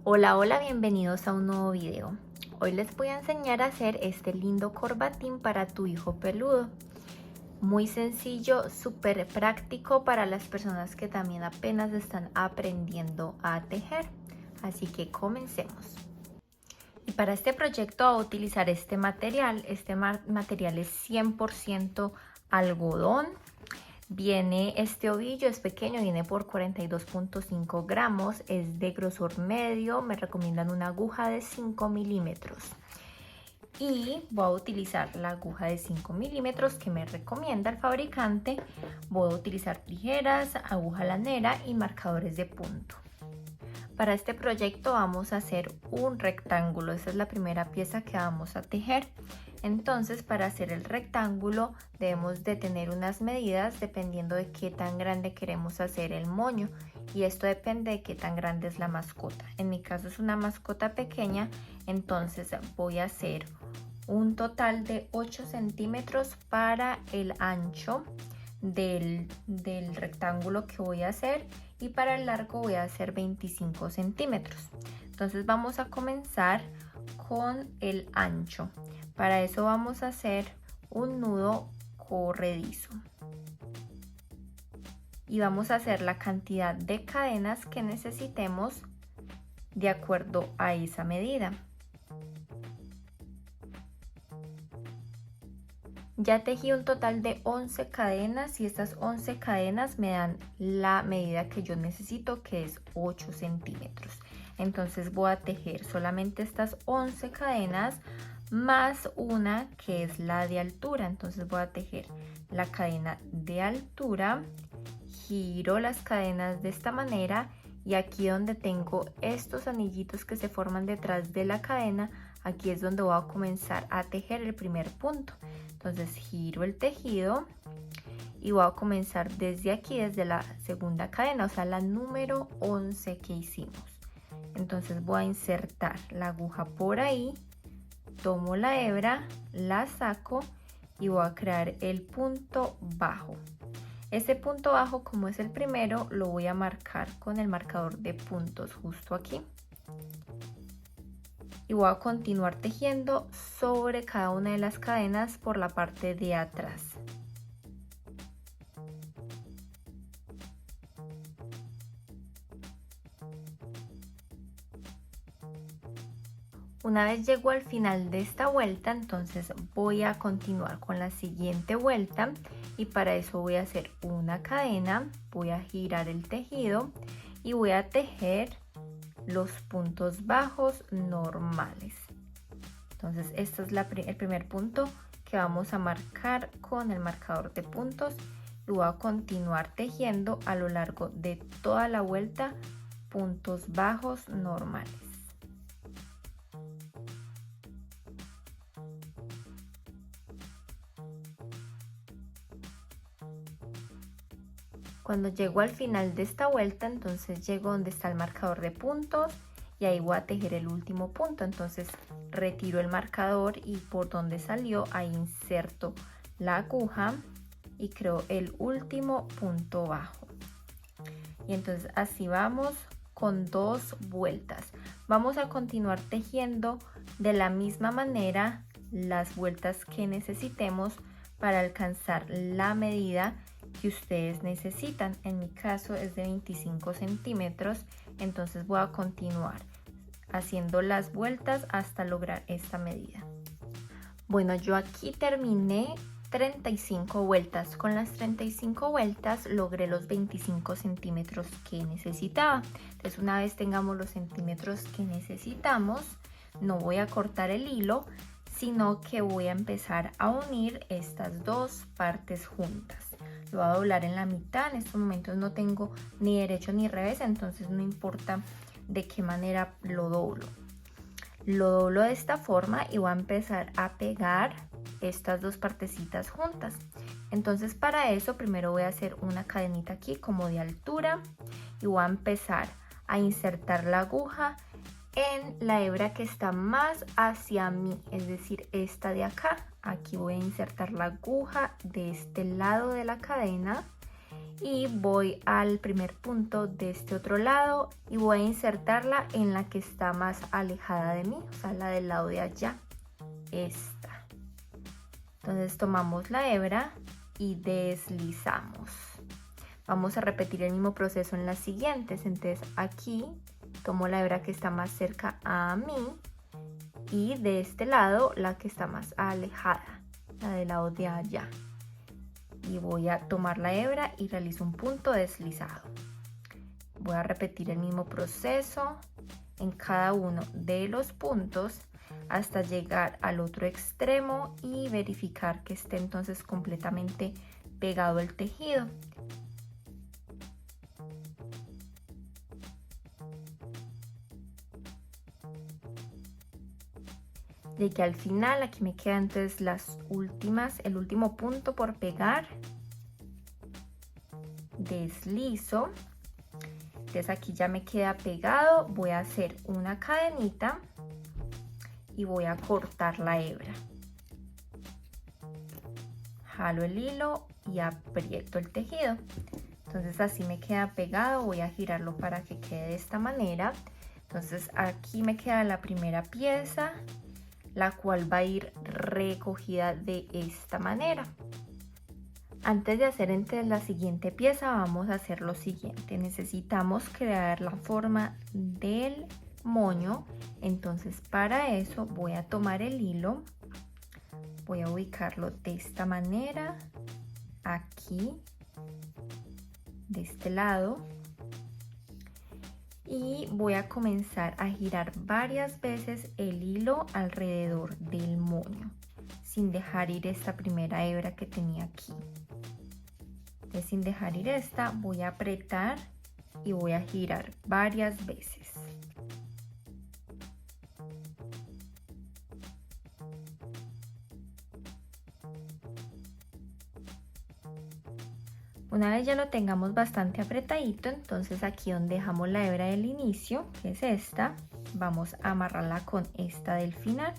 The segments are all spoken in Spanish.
Hola, hola, bienvenidos a un nuevo video. Hoy les voy a enseñar a hacer este lindo corbatín para tu hijo peludo. Muy sencillo, súper práctico para las personas que también apenas están aprendiendo a tejer. Así que comencemos. Y para este proyecto voy a utilizar este material. Este material es 100% algodón. Viene este ovillo, es pequeño, viene por 42.5 gramos, es de grosor medio, me recomiendan una aguja de 5 milímetros. Y voy a utilizar la aguja de 5 milímetros que me recomienda el fabricante. Voy a utilizar tijeras, aguja lanera y marcadores de punto. Para este proyecto vamos a hacer un rectángulo, esa es la primera pieza que vamos a tejer. Entonces, para hacer el rectángulo debemos de tener unas medidas dependiendo de qué tan grande queremos hacer el moño, y esto depende de qué tan grande es la mascota. En mi caso es una mascota pequeña, entonces voy a hacer un total de 8 centímetros para el ancho del rectángulo que voy a hacer, y para el largo voy a hacer 25 centímetros. Entonces vamos a comenzar con el ancho. Para eso vamos a hacer un nudo corredizo y vamos a hacer la cantidad de cadenas que necesitemos de acuerdo a esa medida. Ya tejí un total de 11 cadenas y estas 11 cadenas me dan la medida que yo necesito, que es 8 centímetros. Entonces voy a tejer solamente estas 11 cadenas más una que es la de altura. Entonces voy a tejer la cadena de altura, giro las cadenas de esta manera, y aquí donde tengo estos anillitos que se forman detrás de la cadena, aquí es donde voy a comenzar a tejer el primer punto. Entonces giro el tejido y voy a comenzar desde aquí, desde la segunda cadena, o sea la número 11 que hicimos. Entonces voy a insertar la aguja por ahí, tomo la hebra, la saco y voy a crear el punto bajo. Este punto bajo, como es el primero, lo voy a marcar con el marcador de puntos justo aquí. Y voy a continuar tejiendo sobre cada una de las cadenas por la parte de atrás. Una vez llego al final de esta vuelta, entonces voy a continuar con la siguiente vuelta, y para eso voy a hacer una cadena, voy a girar el tejido y voy a tejer los puntos bajos normales. Entonces este es el primer punto que vamos a marcar con el marcador de puntos, y voy a continuar tejiendo a lo largo de toda la vuelta puntos bajos normales. Cuando llego al final de esta vuelta, entonces llego donde está el marcador de puntos y ahí voy a tejer el último punto. Entonces retiro el marcador y por donde salió ahí inserto la aguja y creo el último punto bajo. Y entonces así vamos con 2 vueltas. Vamos a continuar tejiendo de la misma manera las vueltas que necesitemos para alcanzar la medida que ustedes necesitan. En mi caso es de 25 centímetros, entonces voy a continuar haciendo las vueltas hasta lograr esta medida. Bueno, yo aquí terminé 35 vueltas. Con las 35 vueltas logré los 25 centímetros que necesitaba. Entonces, una vez tengamos los centímetros que necesitamos, no voy a cortar el hilo, sino que voy a empezar a unir estas dos partes juntas. Lo voy a doblar en la mitad. En estos momentos no tengo ni derecho ni revés, entonces no importa de qué manera lo doblo. Lo doblo de esta forma y voy a empezar a pegar estas dos partecitas juntas. Entonces para eso primero voy a hacer una cadenita aquí como de altura y voy a empezar a insertar la aguja en la hebra que está más hacia mí, es decir, esta de acá. Aquí voy a insertar la aguja de este lado de la cadena y voy al primer punto de este otro lado y voy a insertarla en la que está más alejada de mí, o sea, la del lado de allá, esta. Entonces tomamos la hebra y deslizamos. Vamos a repetir el mismo proceso en las siguientes. Entonces aquí tomo la hebra que está más cerca a mí y de este lado la que está más alejada, la del lado de allá. Y voy a tomar la hebra y realizo un punto deslizado. Voy a repetir el mismo proceso en cada uno de los puntos hasta llegar al otro extremo y verificar que esté entonces completamente pegado el tejido. Llegué al final, aquí me quedan entonces las últimas, el último punto por pegar. Deslizo. Entonces aquí ya me queda pegado, voy a hacer una cadenita y voy a cortar la hebra. Jalo el hilo y aprieto el tejido. Entonces así me queda pegado, voy a girarlo para que quede de esta manera. Entonces aquí me queda la primera pieza, la cual va a ir recogida de esta manera. Antes de hacer entonces la siguiente pieza vamos a hacer lo siguiente. Necesitamos crear la forma del moño. Entonces para eso voy a tomar el hilo, voy a ubicarlo de esta manera, aquí, de este lado. Y voy a comenzar a girar varias veces el hilo alrededor del moño, sin dejar ir esta primera hebra que tenía aquí. Entonces, sin dejar ir esta, voy a apretar y voy a girar varias veces. Una vez ya lo tengamos bastante apretadito, entonces aquí donde dejamos la hebra del inicio, que es esta, vamos a amarrarla con esta del final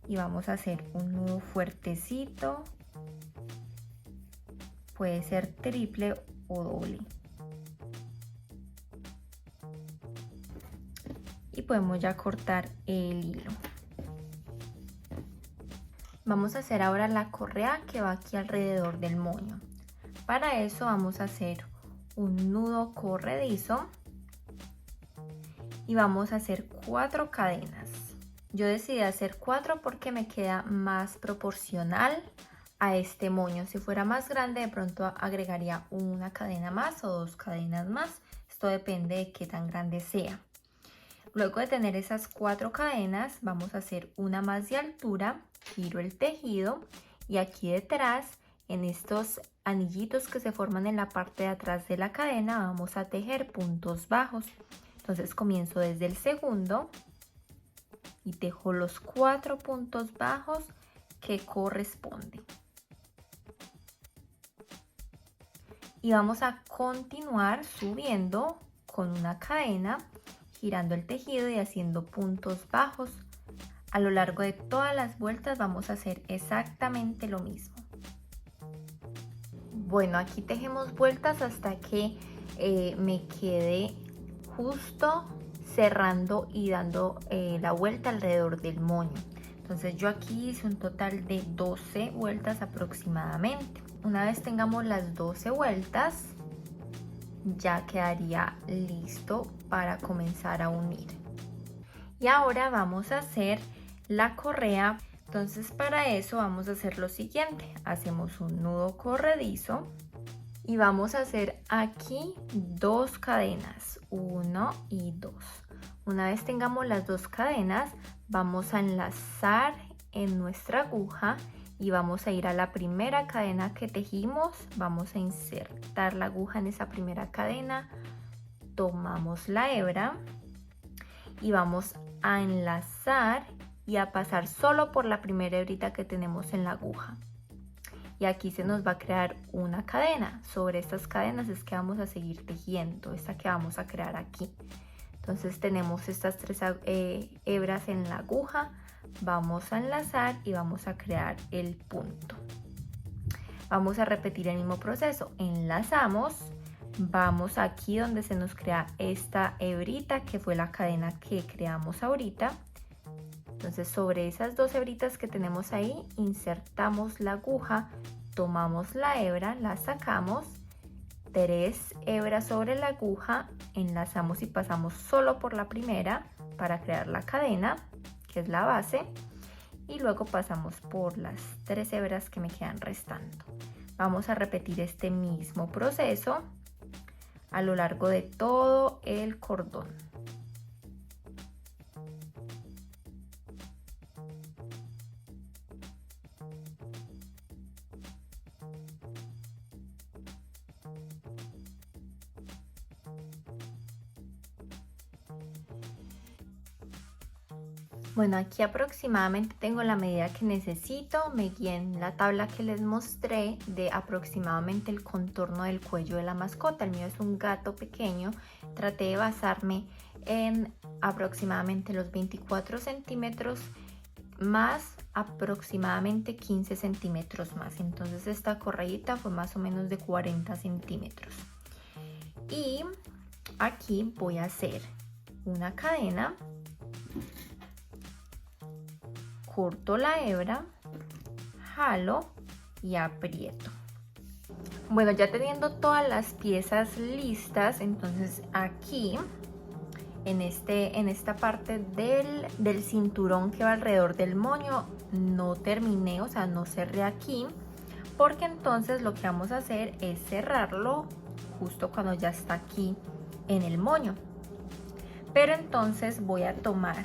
y vamos a hacer un nudo fuertecito. Puede ser triple o doble. Y podemos ya cortar el hilo. Vamos a hacer ahora la correa que va aquí alrededor del moño. Para eso vamos a hacer un nudo corredizo y vamos a hacer 4 cadenas. Yo decidí hacer 4 porque me queda más proporcional a este moño. Si fuera más grande, de pronto agregaría una cadena más o 2 cadenas más. Esto depende de qué tan grande sea. Luego de tener esas 4 cadenas, vamos a hacer una más de altura, giro el tejido y aquí detrás, en estos anillitos que se forman en la parte de atrás de la cadena, vamos a tejer puntos bajos. Entonces comienzo desde el segundo y tejo los 4 puntos bajos que corresponden. Y vamos a continuar subiendo con una cadena, girando el tejido y haciendo puntos bajos. A lo largo de todas las vueltas vamos a hacer exactamente lo mismo. Bueno, aquí tejemos vueltas hasta que me quede justo cerrando y dando la vuelta alrededor del moño. Entonces yo aquí hice un total de 12 vueltas aproximadamente. Una vez tengamos las 12 vueltas, ya quedaría listo para comenzar a unir. Y ahora vamos a hacer la correa. Entonces para eso vamos a hacer lo siguiente. Hacemos un nudo corredizo y vamos a hacer aquí 2 cadenas, 1 y 2. Una vez tengamos las 2 cadenas, vamos a enlazar en nuestra aguja y vamos a ir a la primera cadena que tejimos. Vamos a insertar la aguja en esa primera cadena, tomamos la hebra y vamos a enlazar y a pasar solo por la primera hebrita que tenemos en la aguja. Y aquí se nos va a crear una cadena. Sobre estas cadenas es que vamos a seguir tejiendo, esta que vamos a crear aquí. Entonces tenemos estas 3 hebras en la aguja, vamos a enlazar y vamos a crear el punto. Vamos a repetir el mismo proceso, enlazamos, vamos aquí donde se nos crea esta hebrita que fue la cadena que creamos ahorita. Entonces sobre esas 2 hebritas que tenemos ahí insertamos la aguja, tomamos la hebra, la sacamos, 3 hebras sobre la aguja, enlazamos y pasamos solo por la primera para crear la cadena, que es la base, y luego pasamos por las 3 hebras que me quedan restando. Vamos a repetir este mismo proceso a lo largo de todo el cordón. Bueno, aquí aproximadamente tengo la medida que necesito. Me guié en la tabla que les mostré de aproximadamente el contorno del cuello de la mascota. El mío es un gato pequeño. Traté de basarme en aproximadamente los 24 centímetros más aproximadamente 15 centímetros más. Entonces esta correíta fue más o menos de 40 centímetros. Y aquí voy a hacer una cadena. Corto la hebra, jalo y aprieto. Bueno, ya teniendo todas las piezas listas, entonces aquí en esta parte del cinturón que va alrededor del moño no terminé, o sea, no cerré aquí, porque entonces lo que vamos a hacer es cerrarlo justo cuando ya está aquí en el moño. Pero entonces voy a tomar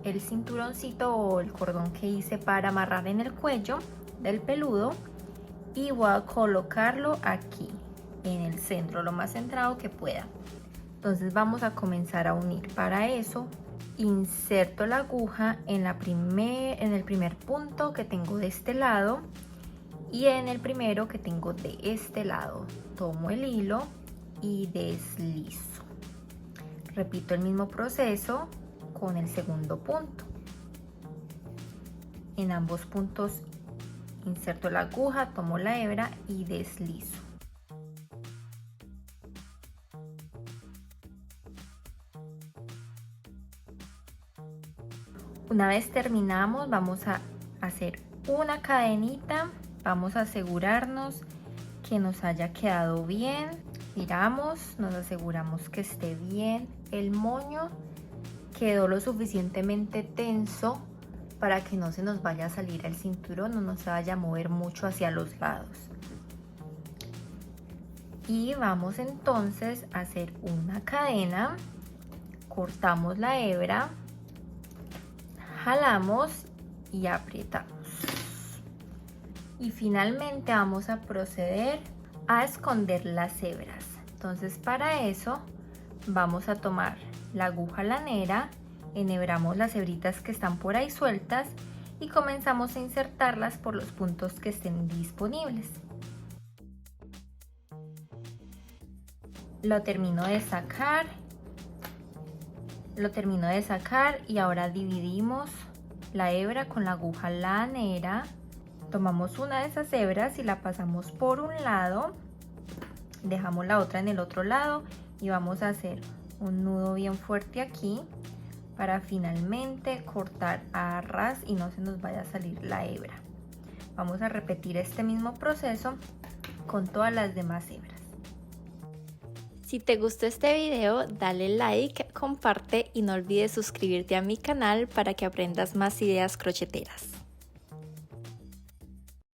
el cinturoncito o el cordón que hice para amarrar en el cuello del peludo y voy a colocarlo aquí en el centro, lo más centrado que pueda. Entonces vamos a comenzar a unir. Para eso inserto la aguja en el primer punto que tengo de este lado y en el primero que tengo de este lado. Tomo el hilo y deslizo. Repito el mismo proceso con el segundo punto. En ambos puntos inserto la aguja, tomo la hebra y deslizo. Una vez terminamos, vamos a hacer una cadenita, vamos a asegurarnos que nos haya quedado bien. Giramos, nos aseguramos que esté bien el moño. Quedó lo suficientemente tenso para que no se nos vaya a salir el cinturón, no nos vaya a mover mucho hacia los lados. Y vamos entonces a hacer una cadena, cortamos la hebra, jalamos y apretamos. Y finalmente vamos a proceder a esconder las hebras. Entonces para eso vamos a tomar la aguja lanera, enhebramos las hebritas que están por ahí sueltas y comenzamos a insertarlas por los puntos que estén disponibles. Lo termino de sacar y ahora dividimos la hebra con la aguja lanera. Tomamos una de esas hebras y la pasamos por un lado, dejamos la otra en el otro lado y vamos a hacer un nudo bien fuerte aquí para finalmente cortar a ras y no se nos vaya a salir la hebra. Vamos a repetir este mismo proceso con todas las demás hebras. Si te gustó este video, dale like, comparte y no olvides suscribirte a mi canal para que aprendas más ideas crocheteras.